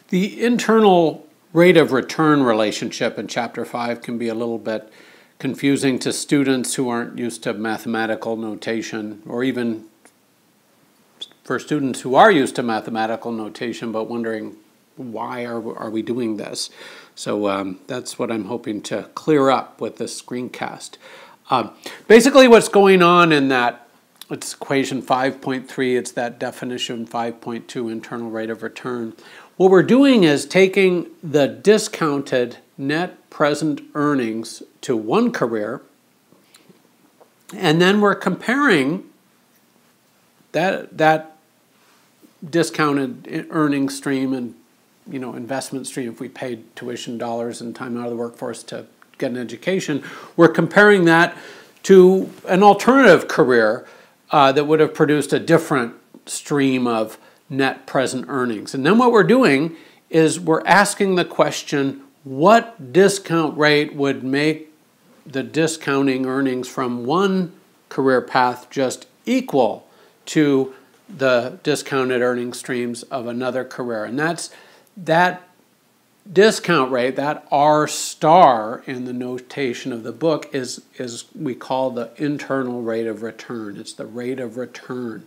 The internal rate of return relationship in Chapter 5 can be a little bit confusing to students who aren't used to mathematical notation, or even for students who are used to mathematical notation but wondering why are we doing this. So that's what I'm hoping to clear up with this screencast. Basically what's going on in that, it's equation 5.3, it's that definition 5.2 internal rate of return. What we're doing is taking the discounted net present earnings to one career, and then we're comparing that discounted earnings stream and investment stream, if we paid tuition dollars and time out of the workforce to get an education, we're comparing that to an alternative career that would have produced a different stream of net present earnings. And then what we're doing is we're asking the question, what discount rate would make the discounting earnings from one career path just equal to the discounted earning streams of another career? And that discount rate, that R star in the notation of the book, is we call the internal rate of return. It's the rate of return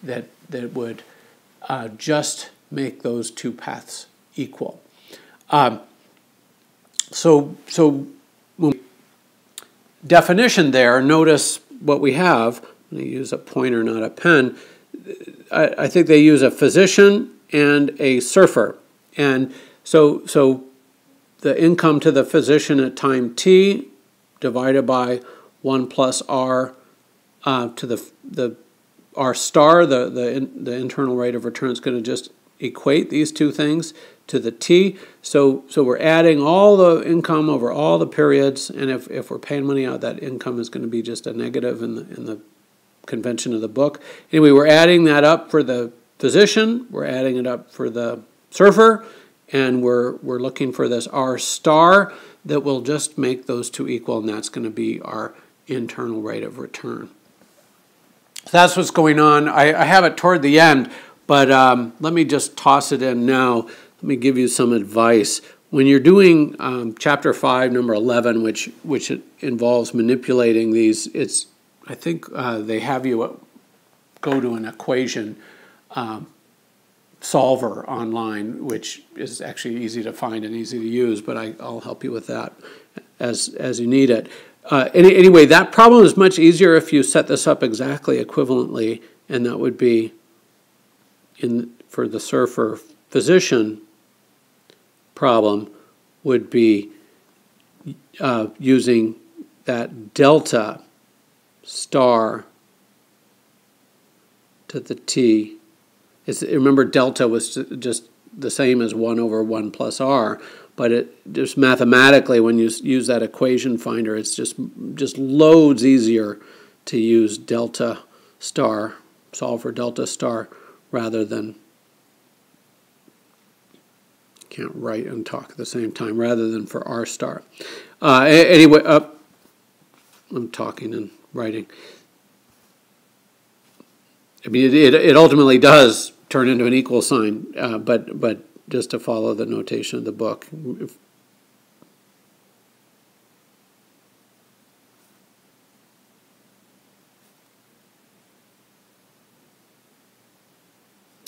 that would just make those two paths equal. So definition there, notice what we have. I'm going to use a pointer, not a pen. I think they use a physician and a surfer. And so the income to the physician at time t divided by 1 plus r to the r star, the internal rate of return, is going to just equate these two things to the t. So we're adding all the income over all the periods, and if we're paying money out, that income is going to be just a negative in the convention of the book. Anyway, we're adding that up for the physician, we're adding it up for the surfer, and we're looking for this R star that will just make those two equal, and that's going to be our internal rate of return. So that's what's going on. I have it toward the end, but let me just toss it in now. Let me give you some advice. When you're doing Chapter 5, number 11, which involves manipulating these, I think they have you go to an equation solver online, which is actually easy to find and easy to use, but I'll help you with that as you need it. Anyway, that problem is much easier if you set this up exactly equivalently, and that would be for the surfer physician problem would be using that delta star to the t. Remember, delta was just the same as 1 over 1 plus r, but it just mathematically, when you use that equation finder, it's just loads easier to use delta star, solve for delta star, rather than, can't write and talk at the same time, rather than for r star. Anyway, I'm talking and writing. I mean, it ultimately does turn into an equal sign, but just to follow the notation of the book.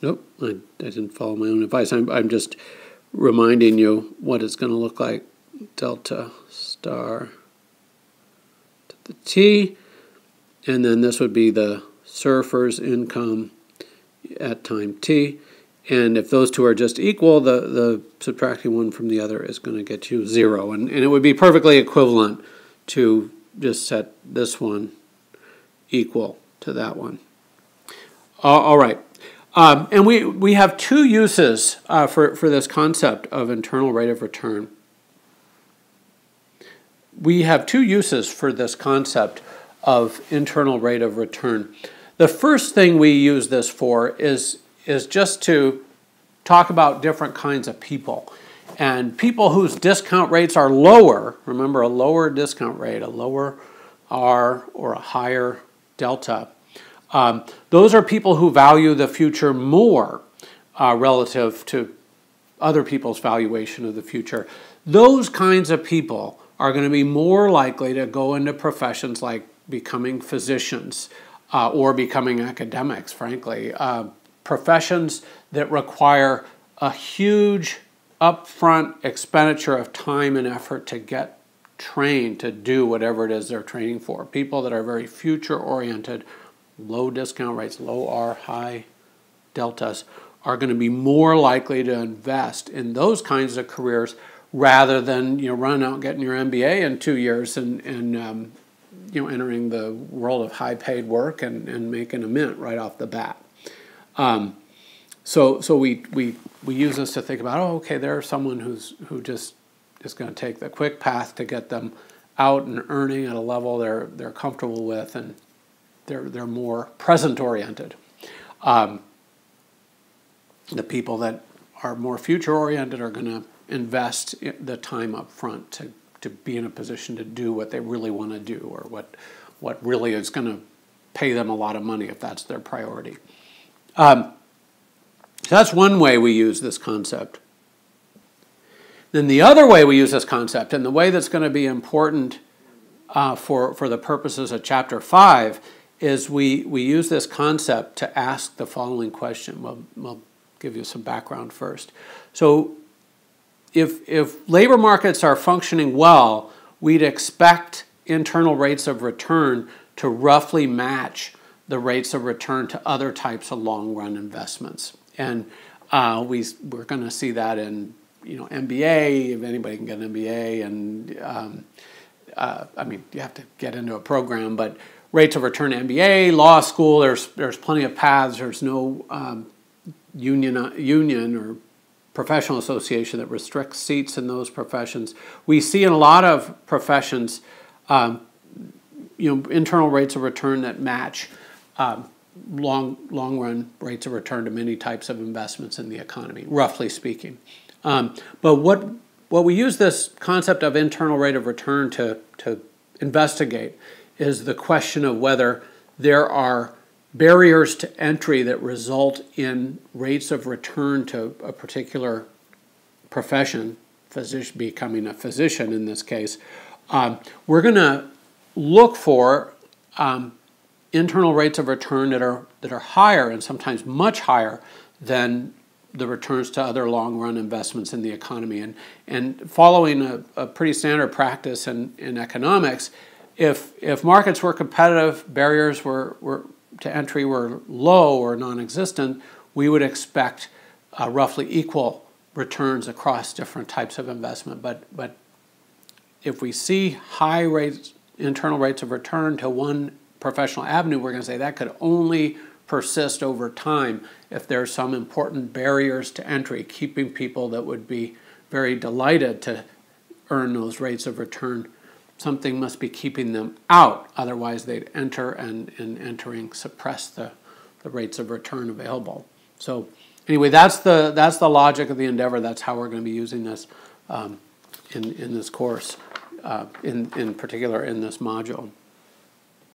Nope, I didn't follow my own advice. I'm just reminding you what it's going to look like. Delta star to the t, and then this would be the surfer's income at time t, and if those two are just equal, the subtracting one from the other is going to get you 0, and it would be perfectly equivalent to just set this one equal to that one. All right, and we have two uses for this concept of internal rate of return. We have two uses for this concept of internal rate of return. The first thing we use this for is just to talk about different kinds of people. And people whose discount rates are lower, remember, a lower discount rate, a lower R or a higher delta, those are people who value the future more relative to other people's valuation of the future. Those kinds of people are going to be more likely to go into professions like becoming physicians or becoming academics, frankly. Professions that require a huge upfront expenditure of time and effort to get trained to do whatever it is they're training for. People that are very future-oriented, low discount rates, low R, high deltas, are going to be more likely to invest in those kinds of careers rather than running out and getting your MBA in 2 years and entering the world of high-paid work and making a mint right off the bat. So we use this to think about, okay, there's someone who just is going to take the quick path to get them out and earning at a level they're comfortable with, and they're more present-oriented. The people that are more future-oriented are going to invest the time up front to be in a position to do what they really want to do, or what really is going to pay them a lot of money if that's their priority. So that's one way we use this concept. Then the other way we use this concept, and the way that's going to be important for the purposes of Chapter 5, is we use this concept to ask the following question. We'll give you some background first. So if labor markets are functioning well, we'd expect internal rates of return to roughly match the rates of return to other types of long-run investments. And we're going to see that in MBA, if anybody can get an MBA, and I mean, you have to get into a program, but rates of return to MBA, law school, there's plenty of paths. There's no union or professional association that restricts seats in those professions. We see in a lot of professions, internal rates of return that match long-run rates of return to many types of investments in the economy, roughly speaking. But what we use this concept of internal rate of return to investigate is the question of whether there are barriers to entry that result in rates of return to a particular profession, becoming a physician in this case. We're going to look for internal rates of return that are higher, and sometimes much higher, than the returns to other long-run investments in the economy. And following a pretty standard practice in economics, if markets were competitive, barriers to entry were low or non-existent, we would expect roughly equal returns across different types of investment. But if we see high internal rates of return to one professional avenue, we're going to say that could only persist over time if there's some important barriers to entry, keeping people that would be very delighted to earn those rates of return. Something must be keeping them out, otherwise they'd enter, and in entering suppress the rates of return available. So anyway, that's the logic of the endeavor. That's how we're going to be using this in this course, in particular in this module.